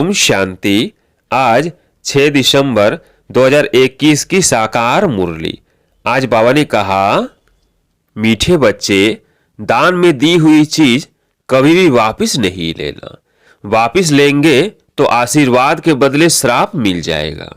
ओम शांति। आज 6 दिसंबर 2021 की साकार मुरली। आज बाबा ने कहा, मीठे बच्चे, दान में दी हुई चीज कभी भी वापस नहीं लेना। वापस लेंगे तो आशीर्वाद के बदले श्राप मिल जाएगा।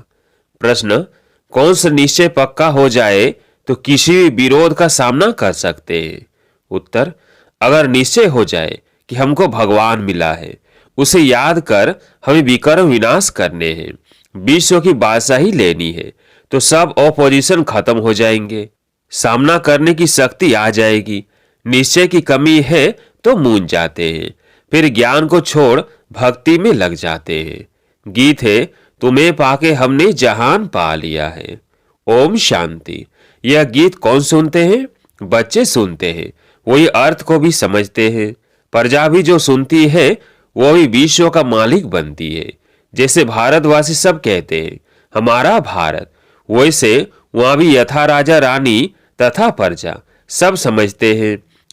प्रश्न, कौन सा निश्चय पक्का हो जाए तो किसी भी विरोध का सामना कर सकते हैं? उत्तर, अगर निश्चय हो जाए कि हमको भगवान मिला है, उसे याद कर हमें विकर्म विनाश करने हैं, विश्व की बादशाही लेनी है, तो सब ऑपोजिशन खत्म हो जाएंगे, सामना करने की शक्ति आ जाएगी। निश्चय की कमी है तो मूंझ जाते हैं, फिर ज्ञान को छोड़ भक्ति में लग जाते हैं। गीत है, तुम्हें पाके हमने जहान पा लिया है। ओम शांति। यह गीत कौन सुनते हैं? बच्चे सुनते हैं, वही अर्थ को भी समझते हैं। प्रजा भी जो सुनती है वो भी विश्व का मालिक बनती है। जैसे भारतवासी सब कहते हैं हमारा भारत, वैसे वहां भी यथा राजा रानी तथा प्रजा सब समझते हैं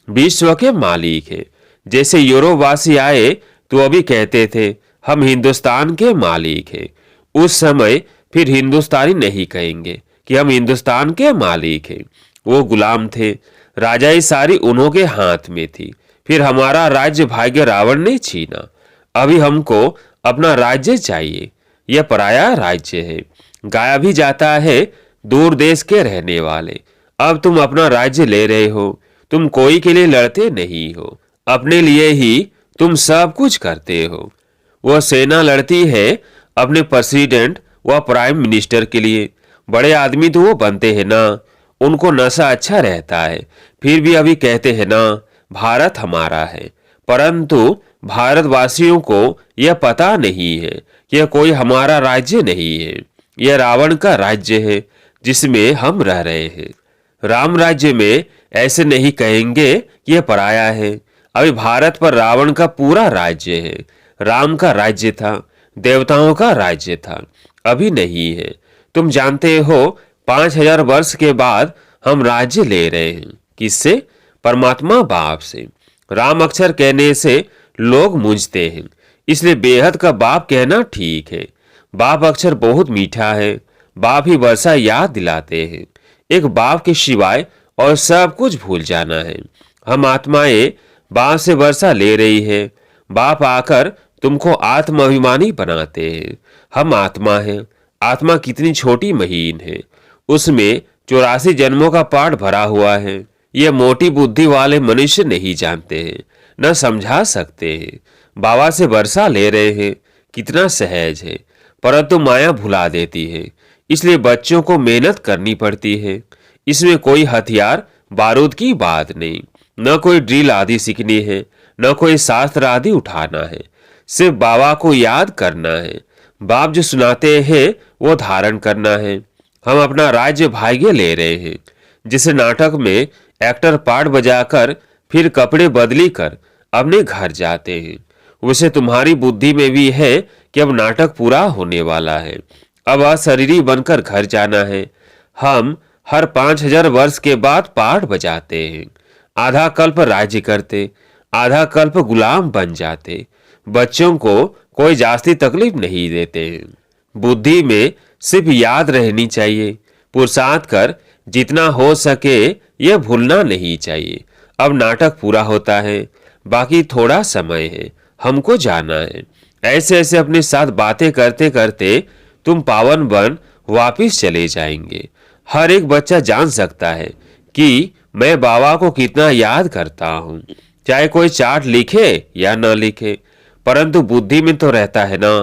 विश्व के मालिक है। जैसे यूरोपवासी आए तो वो भी कहते थे हम हिंदुस्तान के मालिक हैं। उस समय फिर हिंदुस्तानी नहीं कहेंगे कि हम हिंदुस्तान के मालिक हैं। वो गुलाम थे, राजाई सारी उन्हों के हाथ में थी। फिर हमारा राज्य भाग्य रावण ने छीना। अभी हमको अपना राज्य चाहिए, यह पराया राज्य है। गाया भी जाता है दूर देश के रहने वाले, अब तुम अपना राज्य ले रहे हो। तुम कोई के लिए लड़ते नहीं हो, अपने लिए ही तुम सब कुछ करते हो। वह सेना लड़ती है अपने प्रेसिडेंट व प्राइम मिनिस्टर के लिए। बड़े आदमी तो वो बनते हैं ना, उनको नशा अच्छा रहता है, फिर भी अभी कहते हैं ना भारत हमारा है। परंतु भारतवासियों को यह पता नहीं है कि यह कोई हमारा राज्य नहीं है, यह रावण का राज्य है जिसमें हम रह रहे हैं। राम राज्य में ऐसे नहीं कहेंगे कि यह पराया है। अभी भारत पर रावण का पूरा राज्य है। राम का राज्य था, देवताओं का राज्य था, अभी नहीं है। तुम जानते हो 5000 वर्ष के बाद हम राज्य ले रहे हैं। किससे? परमात्मा बाप से। राम अक्षर कहने से लोग मूंझते हैं, इसलिए बेहद का बाप कहना ठीक है। बाप अक्षर बहुत मीठा है, बाप ही वर्षा याद दिलाते हैं। एक बाप के सिवाय और सब कुछ भूल जाना है। हम आत्माएं बाप से वर्षा ले रही है। बाप आकर तुमको आत्माभिमानी बनाते हैं। हम आत्मा हैं। आत्मा कितनी छोटी महीन है, उसमें 84 जन्मों का पाठ भरा हुआ है। ये मोटी बुद्धि वाले मनुष्य नहीं जानते हैं, न समझा सकते हैं। बाबा से वर्षा ले रहे हैं, कितना सहज है, परंतु माया भुला देती है। इसलिए बच्चों को मेहनत करनी पड़ती है। इसमें कोई हथियार बारूद की बात नहीं, न कोई ड्रिल आदि सीखनी है, न कोई शास्त्र आदि उठाना है। सिर्फ बाबा को याद करना है। बाप जो सुनाते हैं वो धारण करना है। हम अपना राज्य भाग्य ले रहे हैं। जिसे नाटक में एक्टर पार्ट बजाकर फिर कपड़े बदली कर अपने घर जाते हैं, वैसे तुम्हारी बुद्धि में भी है कि अब नाटक पूरा होने वाला है, अब अशरीरी बनकर घर जाना है। हम हर 5000 वर्ष के बाद पार्ट बजाते हैं। आधा कल्प राज्य करते, आधा कल्प गुलाम बन जाते। बच्चों को कोई जास्ती तकलीफ नहीं देते हैं। बुद्धि में सिर्फ याद रहनी चाहिए। पुरुषार्थ कर जितना हो सके यह भूलना नहीं चाहिए। अब नाटक पूरा होता है, बाकी थोड़ा समय है, हमको जाना है। ऐसे ऐसे अपने साथ बातें करते करते तुम पावन बन वापिस चले जाएंगे। हर एक बच्चा जान सकता है कि मैं बाबा को कितना याद करता हूँ, चाहे कोई चार्ट लिखे या न लिखे, परंतु बुद्धि में तो रहता है ना।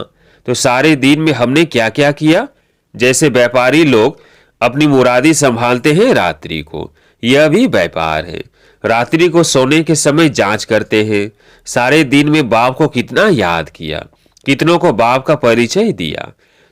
तो सारे दिन में हमने क्या क्या किया? जैसे व्यापारी लोग अपनी मुरादी संभालते हैं रात्रि को, यह भी व्यापार है। रात्रि को सोने के समय जांच करते हैं, सारे दिन में बाप को कितना याद किया, कितनों को बाप का परिचय दिया।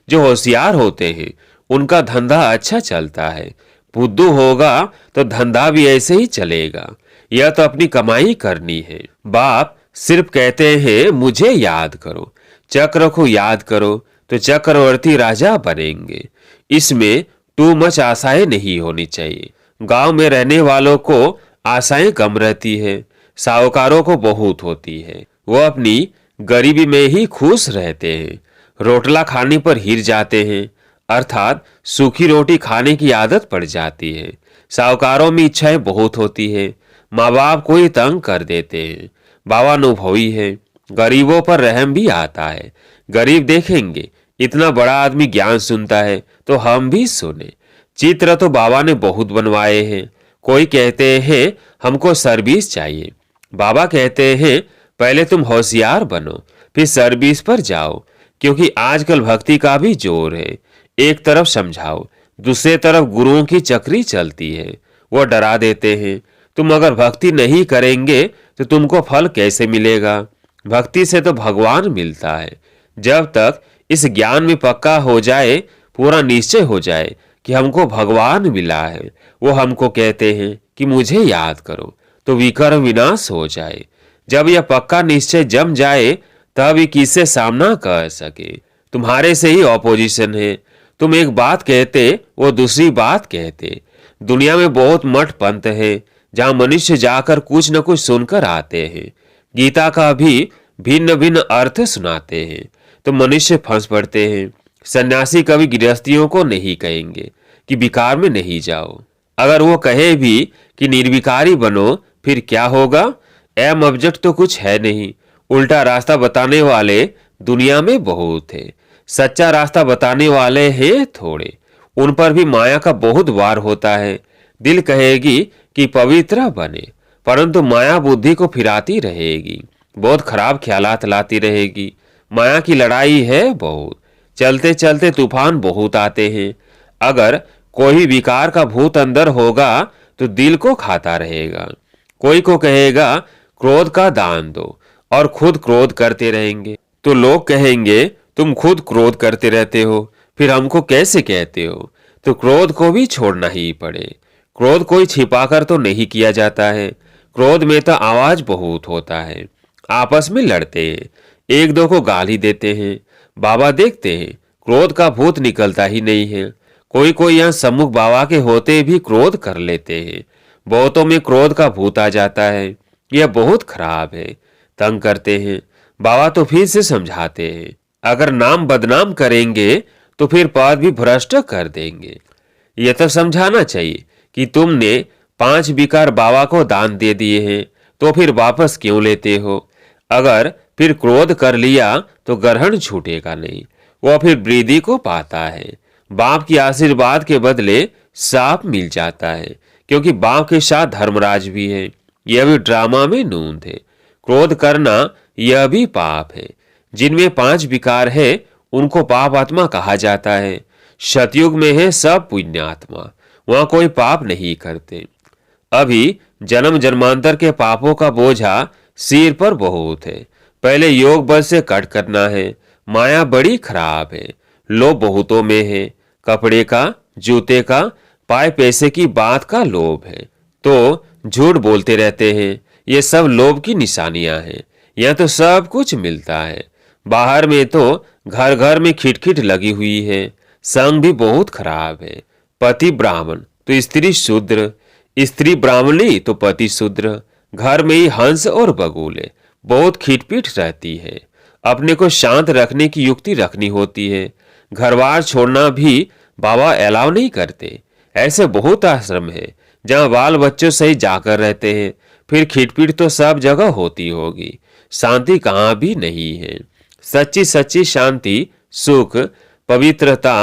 जो होशियार होते हैं उनका धंधा अच्छा चलता है। बुद्धू होगा तो धंधा भी ऐसे ही चलेगा। यह तो अपनी कमाई करनी है। बाप सिर्फ कहते हैं मुझे याद करो, चक्र को याद करो तो चक्रवर्ती राजा बनेंगे। इसमें टू मच आशाएं नहीं होनी चाहिए। गांव में रहने वालों को आशाएं कम रहती है, साहूकारों को बहुत होती है। वो अपनी गरीबी में ही खुश रहते हैं। रोटला खाने पर हिर जाते हैं, अर्थात सूखी रोटी खाने की आदत पड़ जाती है। साहूकारों में इच्छाएं बहुत होती है, माँ बाप को ही तंग कर देते हैं। बाबा अनुभवी है, गरीबों पर रहम भी आता है। गरीब देखेंगे इतना बड़ा आदमी ज्ञान सुनता है तो हम भी सुने। चित्र तो बाबा ने बहुत बनवाए हैं। कोई कहते हैं हमको सर्विस चाहिए, बाबा कहते हैं पहले तुम होशियार बनो फिर सर्विस पर जाओ, क्योंकि आजकल भक्ति का भी जोर है। एक तरफ समझाओ, दूसरे तरफ गुरुओं की चक्री चलती है, वो डरा देते हैं। तुम अगर भक्ति नहीं करेंगे तो तुमको फल कैसे मिलेगा? भक्ति से तो भगवान मिलता है। जब तक इस ज्ञान में पक्का हो जाए, पूरा निश्चय हो जाए कि हमको भगवान मिला है, वो हमको कहते हैं कि मुझे याद करो, तो विकर्म विनाश हो जाए। जब यह पक्का निश्चय जम जाए तब ये किससे सामना कर सके? तुम्हारे से ही ऑपोजिशन है। तुम एक बात कहते वो दूसरी बात कहते। दुनिया में बहुत मठ पंथ है जहां मनुष्य जाकर कुछ न कुछ सुनकर आते हैं। गीता का भी भिन्न भिन्न अर्थ सुनाते हैं तो मनुष्य फंस पड़ते हैं। सन्यासी कभी गृहस्थियों को नहीं कहेंगे कि विकार में नहीं जाओ। अगर वो कहे भी कि निर्विकारी बनो, फिर क्या होगा? एम ऑब्जेक्ट तो कुछ है नहीं। उल्टा रास्ता बताने वाले दुनिया में बहुत है, सच्चा रास्ता बताने वाले हैं थोड़े। उन पर भी माया का बहुत वार होता है। दिल कहेगी कि पवित्र बने, परंतु माया बुद्धि को फिराती रहेगी, बहुत खराब ख्यालात लाती रहेगी। माया की लड़ाई है बहुत। चलते चलते तूफान बहुत आते हैं। अगर कोई विकार का भूत अंदर होगा तो दिल को खाता रहेगा। कोई को कहेगा क्रोध का दान दो और खुद क्रोध करते रहेंगे, तो लोग कहेंगे तुम खुद क्रोध करते रहते हो, फिर हमको कैसे कहते हो? तो क्रोध को भी छोड़ना ही पड़े। क्रोध कोई छिपाकर तो नहीं किया जाता है। क्रोध में तो आवाज बहुत होता है। आपस में लड़ते हैं, एक दो को गाली देते हैं। बाबा देखते हैं क्रोध का भूत निकलता ही नहीं है। कोई कोई यहाँ सम्मुख बाबा के होते भी क्रोध कर लेते हैं। बहुतों में क्रोध का भूत आ जाता है। यह बहुत खराब है, तंग करते हैं। बाबा तो फिर से समझाते हैं, अगर नाम बदनाम करेंगे तो फिर पद भी भ्रष्ट कर देंगे। यह तो समझाना चाहिए कि तुमने 5 विकार बाबा को दान दे दिए हैं, तो फिर वापस क्यों लेते हो? अगर फिर क्रोध कर लिया तो ग्रहण छूटेगा नहीं, वह फिर वृद्धि को पाता है। बाप की आशीर्वाद के बदले साप मिल जाता है, क्योंकि बाप के साथ धर्मराज भी है। यह भी ड्रामा में नून थे। क्रोध करना यह भी पाप है। जिनमें 5 विकार है उनको पाप आत्मा कहा जाता है। सतयुग में है सब पुण्यात्मा, वहां कोई पाप नहीं करते। अभी जन्म जन्मांतर के पापों का बोझा सिर पर बहुत है। पहले योग बल से कट करना है। माया बड़ी खराब है। लोभ बहुतों में है। कपड़े का, जूते का, पाए पैसे की बात का लोभ है, तो झूठ बोलते रहते हैं। ये सब लोभ की निशानियां हैं। यह तो सब कुछ मिलता है। बाहर में तो घर घर में खिटखिट लगी हुई है। संग भी बहुत खराब है। पति ब्राह्मण तो स्त्री शूद्र, स्त्री ब्राह्मणी तो पति शूद्र। घर में ही हंस और बगुले, बहुत खिटपिट रहती है। अपने को शांत रखने की युक्ति रखनी होती है। घरबार छोड़ना भी बाबा अलाउ नहीं करते। ऐसे बहुत आश्रम है जहाँ बाल बच्चों से ही जाकर रहते हैं। फिर खिटपिट तो सब जगह होती होगी, शांति कहाँ भी नहीं है। सच्ची सच्ची शांति, सुख, पवित्रता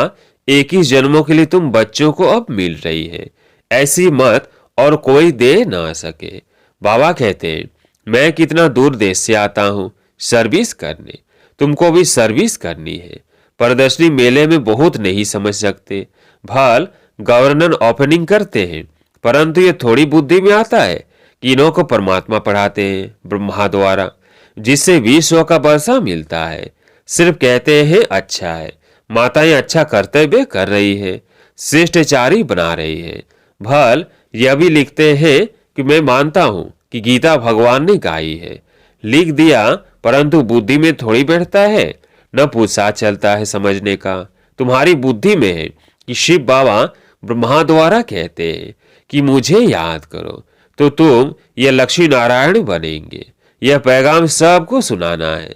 21 जन्मों के लिए तुम बच्चों को अब मिल रही है। ऐसी मत और कोई दे ना सके। बाबा कहते हैं मैं कितना दूर देश से आता हूँ सर्विस करने, तुमको भी सर्विस करनी है। प्रदर्शनी मेले में बहुत नहीं समझ सकते। भल गवर्नर ओपनिंग करते हैं, परंतु ये थोड़ी बुद्धि में आता है कि इन्हों को परमात्मा पढ़ाते हैं ब्रह्मा द्वारा, जिससे 20 का वर्षा मिलता है। सिर्फ कहते हैं अच्छा है। माताएं अच्छा कर्तव्य कर रही है, श्रेष्ठचारी बना रही है। भल यह भी लिखते हैं कि मैं मानता हूँ कि गीता भगवान ने गाई है। लिख दिया, परंतु बुद्धि में थोड़ी बैठता है, न पूछा चलता है समझने का। तुम्हारी बुद्धि में है कि शिव बाबा ब्रह्मा द्वारा कहते हैं कि मुझे याद करो, तो तुम यह लक्ष्मी नारायण बनेंगे। यह पैगाम सबको सुनाना है।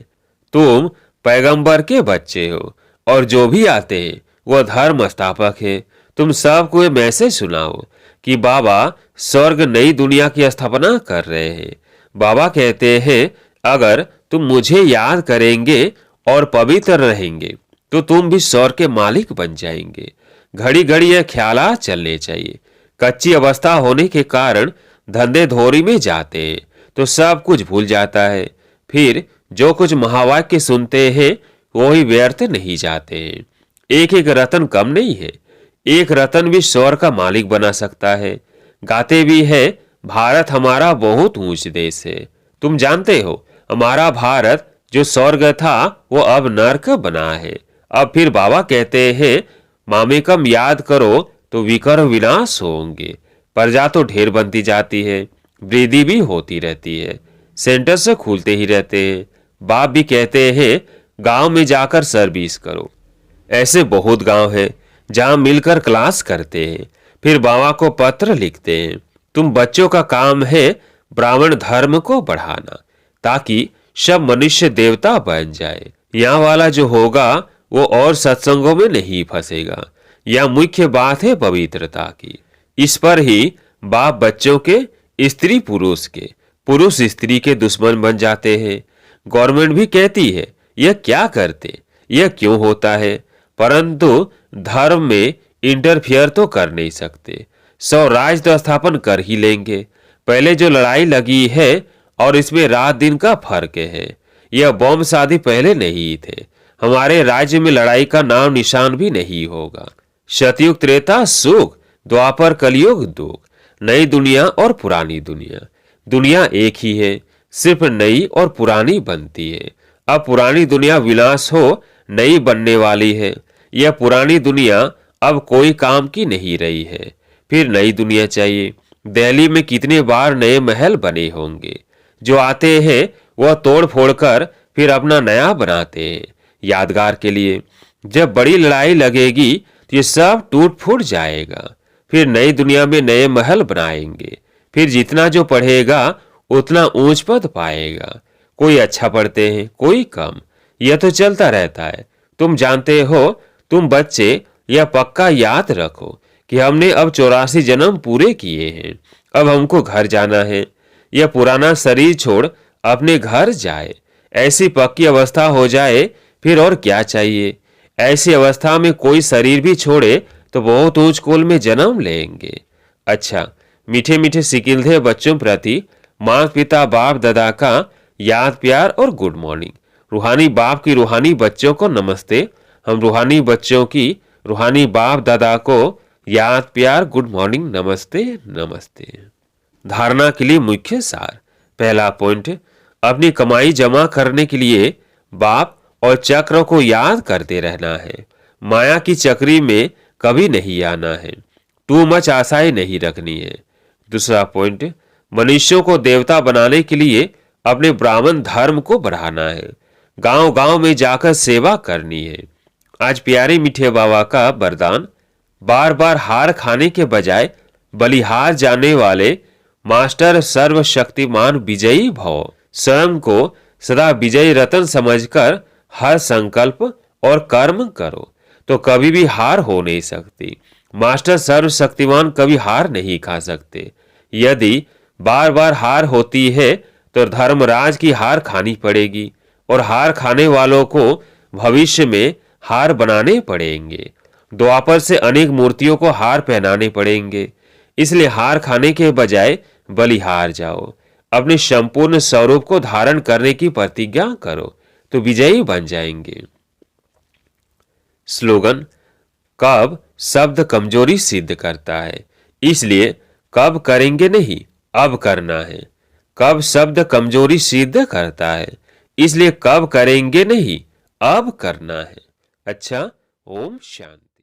तुम पैगंबर के बच्चे हो और जो भी आते हैं वो धर्म स्थापक है। तुम सबको ये मैसेज सुनाओ कि बाबा स्वर्ग नई दुनिया की स्थापना कर रहे हैं। बाबा कहते हैं अगर तुम मुझे याद करेंगे और पवित्र रहेंगे तो तुम भी स्वर्ग के मालिक बन जाएंगे। घड़ी घड़ी यह ख्यालात चलने चाहिए। कच्ची अवस्था होने के कारण धंधे धोरी में जाते हैं तो सब कुछ भूल जाता है। फिर जो कुछ महावाक्य सुनते हैं वो ही व्यर्थ नहीं जाते हैं। एक एक रतन कम नहीं है। एक रतन भी स्वर्ग का मालिक बना सकता है। गाते भी है भारत हमारा बहुत ऊंच देश है। तुम जानते हो हमारा भारत जो स्वर्ग था वो अब नरक बना है। अब फिर बाबा कहते हैं मामेकम याद करो तो विकर विनाश होंगे। प्रजा तो ढेर बनती जाती है, वृद्धि भी होती रहती है, सेंटर से खुलते ही रहते हैं। बाप भी कहते हैं गांव में जाकर सर्विस करो। ऐसे बहुत गांव हैं जहां मिलकर क्लास करते हैं, फिर बाबा को पत्र लिखते हैं। तुम बच्चों का काम है ब्राह्मण धर्म को बढ़ाना ताकि सब मनुष्य देवता बन जाए। यहाँ वाला जो होगा वो और सत्संगों में नहीं फंसेगा। यह मुख्य बात है पवित्रता की। इस पर ही बाप बच्चों के, स्त्री पुरुष के, पुरुष स्त्री के दुश्मन बन जाते हैं। गवर्नमेंट भी कहती है यह क्या करते, यह क्यों होता है, परंतु धर्म में इंटरफियर तो कर नहीं सकते। स्वराज तो स्थापन कर ही लेंगे। पहले जो लड़ाई लगी है और इसमें रात दिन का फर्क है। यह बम शादी पहले नहीं थे। हमारे राज्य में लड़ाई का नाम निशान भी नहीं होगा। सतयुग त्रेता सुख, द्वापर कलयुग दुख, नई दुनिया और पुरानी दुनिया। दुनिया एक ही है, सिर्फ नई और पुरानी बनती है। अब पुरानी दुनिया विनाश हो नई बनने वाली है। यह पुरानी दुनिया अब कोई काम की नहीं रही है, फिर नई दुनिया चाहिए। दिल्ली में कितने बार नए महल बने होंगे। जो आते हैं वह तोड़ फोड़ कर फिर अपना नया बनाते हैं यादगार के लिए। जब बड़ी लड़ाई लगेगी तो ये सब टूट फूट जाएगा। फिर नई दुनिया में नए महल बनाएंगे। फिर जितना जो पढ़ेगा उतना ऊंच पद पाएगा। कोई अच्छा पढ़ते हैं, कोई कम, यह तो चलता रहता है। तुम जानते हो, तुम बच्चे यह पक्का याद रखो कि हमने अब 84 जन्म पूरे किए हैं। अब हमको घर जाना है। यह पुराना शरीर छोड़ अपने घर जाए। ऐसी पक्की अवस्था हो जाए फिर और क्या चाहिए। ऐसी अवस्था में कोई शरीर भी छोड़े तो बहुत ऊंच कुल में जन्म लेंगे। अच्छा, मीठे मीठे सिकिलधे बच्चों प्रति माता पिता बाप दादा का याद प्यार और गुड मॉर्निंग। रूहानी बाप की रूहानी बच्चों को नमस्ते। हम रूहानी बच्चों की रूहानी बाप दादा को याद प्यार गुड मॉर्निंग नमस्ते नमस्ते। धारणा के लिए मुख्य सार। पहला पॉइंट, अपनी कमाई जमा करने के लिए बाप और चक्र को याद करते रहना है। माया की चक्री में कभी नहीं आना है। टू मच आशाएं नहीं रखनी है। दूसरा पॉइंट, मनुष्यों को देवता बनाने के लिए अपने ब्राह्मण धर्म को बढ़ाना है। गांव गांव में जाकर सेवा करनी है। आज प्यारे मीठे बाबा का वरदान, बार बार हार खाने के बजाय बलिहार जाने वाले मास्टर सर्वशक्तिमान विजयी भव। स्वयं को सदा विजयी रतन समझकर हर संकल्प और कर्म करो तो कभी भी हार हो नहीं सकती। मास्टर सर्वशक्तिमान कभी हार नहीं खा सकते। यदि बार बार हार होती है तो धर्मराज की हार खानी पड़ेगी और हार खाने वालों को भविष्य में हार बनाने पड़ेंगे। द्वापर से अनेक मूर्तियों को हार पहनाने पड़ेंगे। इसलिए हार खाने के बजाय बलिहार जाओ। अपने संपूर्ण स्वरूप को धारण करने की प्रतिज्ञा करो तो विजयी बन जाएंगे। स्लोगन, कब शब्द कमजोरी सिद्ध करता है, इसलिए कब करेंगे नहीं, अब करना है। कब शब्द कमजोरी सिद्ध करता है, इसलिए कब करेंगे नहीं, अब करना है। अच्छा, ओम शांति।